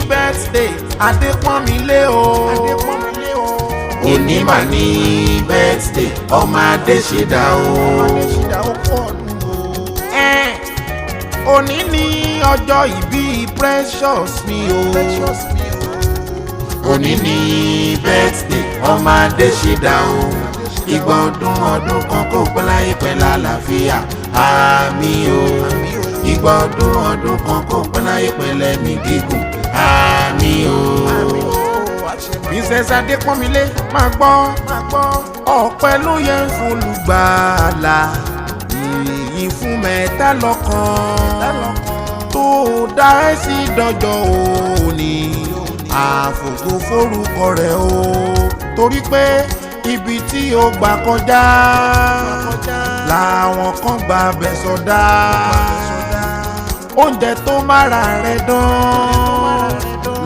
birthday Adeponmile o. Òní mà ní birthday ọmọ Adéṣídà o. Òní ní ọjọ́ ìbí Precious mi o. Òní ní birthday ọmọ Adéṣídà o. Ìgbà ọdún kan kó pẹ́ láyé pẹ́ lálàáfíà àmín o. Ìgbà ọdún kan kó pẹ́ láyé pẹ́ lẹ́mí gígùn àmín o. Princess Adeponmile máa gbọ́ ọpẹ́ ló yẹ fún olùgbàlà ìyìn fún mẹ́ta lọ́kan tó dá ẹ sí dọjọ́ òní àfògo forúkọ rẹ̀ o torí pé ibi tí ó gbà kọjá làwọn kan gbà bẹ̀ sọdá oúnjẹ tó mára rẹ̀ dán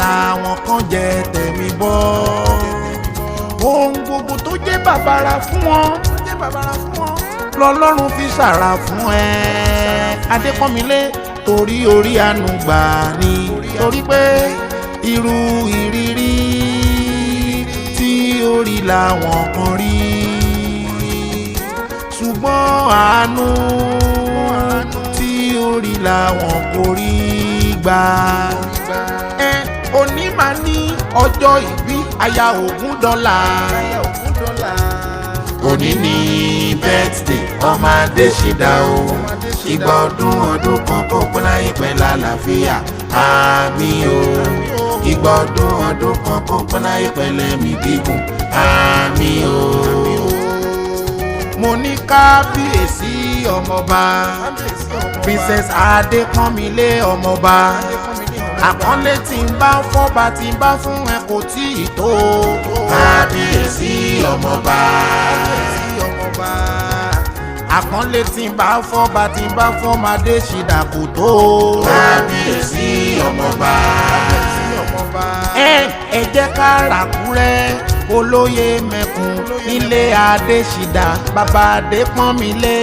làwọn kan jẹ tẹ̀mí bọ́ ohun gbogbo tó jẹ́ bàbàrà fún wọn lọ́lọ́run fi ṣàrà fún ẹ Adeponmile torí orí àánú gbà ni torí pé irú ìrírí tí orí làwọn kan rí ṣùgbọ́n àánú tí orí làwọn kò rí gbà. Òní mà ní ọjọ́ ìbí aya Ogundola. Òní ní birthday ọmọ Adéṣídà o. Ìgbà ọdún kan kó pẹ́ láyé pẹ́ lálàáfíà àmín o. Ìgbà ọdún kan kó pẹ́ láyé pẹ́ lẹ́mí gígùn àmín o. Mo ní kábíyèsí ọmọba Princess Adeponmile ọmọba àpọ́nlé tí ń bá fọ́ba tí ń bá fún ẹ kò tí ì tó. Kábíyèsí ọmọba àpọ́nlé tí ń bá fọ́ba tí ń bá fọ́mọ Adéṣídà kò tó. Kábíyèsí ọmọba ẹ jẹ́ ká ràkúrẹ́ olóyè mẹ́kùn nílé Adéṣídà bàbá Adeponmile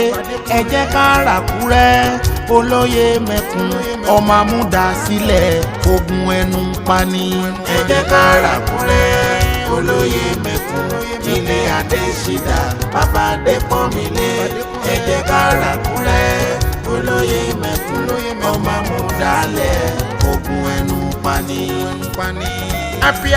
ẹ jẹ́ ká ràkúrẹ́ olóyè mẹ́kùn ọmọ amúdà sílẹ̀ ogun ẹnu pani. Ẹ jẹ́ ká ràkúrẹ́ olóyè mẹ́kùn nílé Adéṣídà bàbá Adeponmile ẹ jẹ́ ká ràkúrẹ́ olóyè mẹ́kùn ọmọ amúdà lẹ̀ ogun ẹnu pani. Happy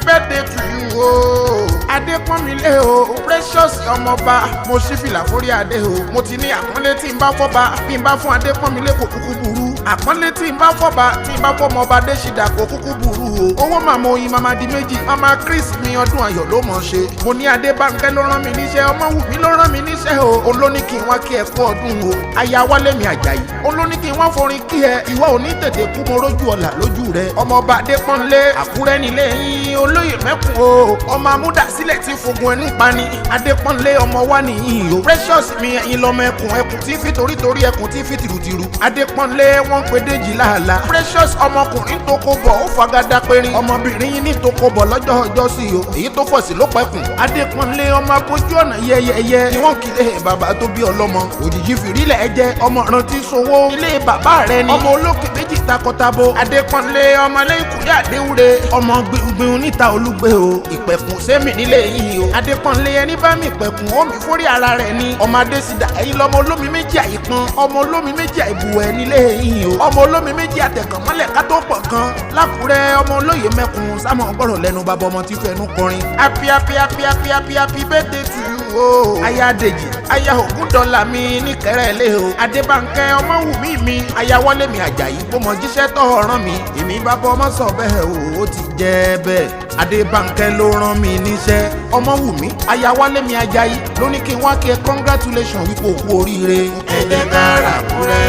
birthday to you o. Adeponmile o, Precious ọmọba, mo ṣí fìlà forí adé o. Mo ti ní àpọ́nlé tí ń bá fọ́ba, bí ń bá fún Adeponmile kò kúkú burú. Àpọ́nlé tí ń bá fọ́ba, tí ń bá fọ́mọ ọba Adéṣídà kò kúkú burú o. Owó màmá oyin màmá di méjì, màmá Chris ní ọdún ayọ̀ ló mọ̀ ṣe. Mo ní Adébánkẹ́ ló rán mi níṣẹ́, Ọmọwùmí ló rán mi níṣẹ́ o. Olóní kí n wá kí ẹ kú ọdún o. Aya Wálé mi Àjàyí, olóní kí n wá forin kí ẹ. Ìwọ ò ní tètè kú mo rójú ọ̀la lójú rẹ. Ọmọọba Adeponmile Àkúrẹ́ nílé yín olóyè mẹ́kùn o. Ọmọ amúdàsílẹ̀ tí fogun ẹnu pani. Adeponmile ọmọ wa nìyí o. Precious mi ẹ̀yin lọ́mọ ẹkùn tí fi torítorí ẹkùn tí fi tìrùtìrù. Adeponmile wọ́n pe Déjì láàlá. Precious ọmọkùnrin tó kó bọ̀ ó fagada périn. Ọmọbìnrin yín ní tó kó bọ̀ lọ́jọ́ ọjọ́ sí o. Èyí tó fọ̀ sí ló pẹ́kùn. Adeponmile ọmọ akójú ọ̀nà yẹ́yẹ́yẹ́. Ni wọ́n kìlẹ̀ bàbá tó bí ọlọ́mọ. Òjijì fìrílẹ̀ ẹ jẹ́ ọmọ rántí sowó. Ilé bàbá rẹ ni. Ọmọ olókè méjì takọtabo. Adeponmile ọmọ lẹ́yìnkùlé àdéhùre. Ọmọ gbìngbìn níta olúgbé o. Ìpẹ̀kùn sẹ́mi nílé yìí o. Adeponmile ẹni bá mi ìpẹ̀kùn ó mi fórí ara rẹ̀ ni. Ọmọ Adéṣídà ẹ̀yin lọ́mọ olómi méjì àyípọn. Ọmọ olómi méjì àìbùwẹ̀ nílé yìí o. Ọmọ olómi méjì àtẹ̀kàn mọ́lẹ̀ ká tó pọ̀ kan. Lákùrẹ́ ọmọ olóyè mẹ́kùn sámọ̀ gbọ́rọ̀ lẹ́nu bàbá ọmọ tí fẹnu kọrin. Happy birthday to you o. Aya Dèjì, aya Ogundola mi ní kẹrẹ́lẹ́ o. Adébánkẹ́ Ọmọwùmí mi, aya Wálé mi Àjàyí, mo mọ̀ jíṣẹ́ tó ọ̀ràn mi. Èmi bàbá ọmọ sọ bẹ́ẹ̀ o, ó ti jẹ́ bẹ́ẹ̀. Adébánkẹ́ ló rán mi níṣẹ́. Ọmọwùmí, aya Wálé mi Àjàyí, ló ní kí n wá kí ẹ congratulation wípé o kú oríire. Ẹ jẹ́ ká ràkúrẹ́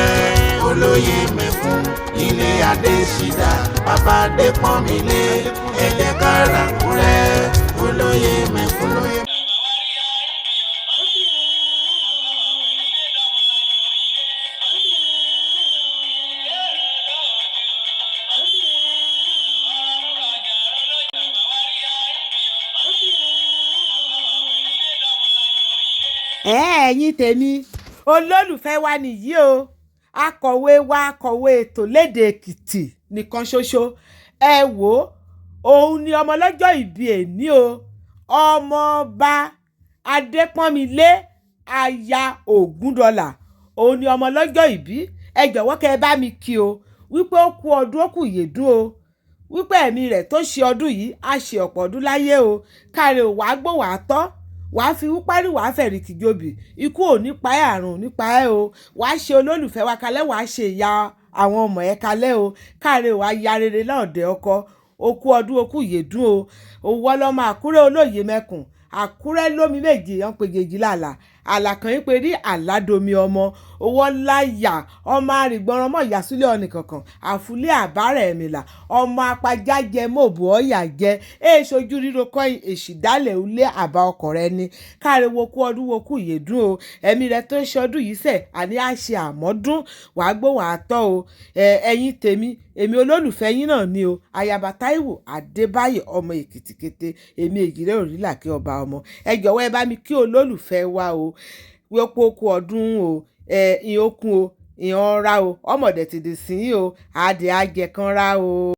olóyè mẹ́kùn ilé Adéṣídà bàbá Adeponmile ẹ jẹ́ ká ràkúrẹ́ olóyè mẹ́kùn. ẹ̀yin tèmi olólùfẹ́ wa nìyí o akọ̀wé wa akọ̀wé Eto Lede Ekiti nìkan ṣoṣo ẹ wò ó òun ni ọmọ lọ́jọ́ ìbí èní o ọmọọba Adépọ́nmilé aya Ògúndọlà òun ni ọmọ lọ́jọ́ ìbí ẹ jọ̀wọ́ kẹ́ ẹ bá mi kí o wípé ó kú ọdún ó kù yèdún o wípé ẹ̀mí rẹ̀ tó ṣe ọdún yìí á ṣe ọ̀pọ̀ ọdún láyé o káre ò wàá gbó wàá tọ́ wàá fi wúpárí wàá fẹ̀rí kìjòbì ikú ò ní pa ẹ́ àrùn ò ní pa ẹ́ o wàá ṣe olólùfẹ́ wa kalẹ̀ wàá ṣe ìyá àwọn ọmọ ẹ̀ kalẹ̀ o káre ò wá ya rere lọ́ọ̀dẹ ọkọ ó kú ọdún ó kù yèdún o òwò ọlọ́mọ Àkúrẹ́ olóyè mẹ́kùn Àkúrẹ́ lómi méje yàn pé jèjì làlà àlàkàn yín pé rí àládomi ọmọ owó láyà ọmọ àrìgbọràn mọ ìyàsúlẹ̀ ọ̀nì kankan àfúlẹ̀ àbárẹ̀ ẹ̀mìlà ọmọ apajá jẹ mọ́ọ̀bù ọ̀yà jẹ èèṣojú ríro kọ́ èṣì dálẹ̀ ulé àbá ọkọ̀ rẹ ni káre wo kú ọdún wo kú yèdún o ẹ̀mí rẹ tó ń ṣe ọdún yìí sẹ̀ àní àṣẹ àmọ́dún wàá gbó wàá tọ́ o ẹ̀yin tèmi èmi olólùfẹ́ yín náà ni o ayaba Táíwò Adébáyọ̀ ọmọ Èkìtì kété èmi Èjìrẹ́ Òrìlà kí ọba ọmọ ẹ jọ̀wọ́ ẹ bá mi kí olólùfẹ́ wa o wípé ó kú ọdún o ìyókùn o ìyànra o ọmọdé ti dì sí o àdè àjẹkànra o.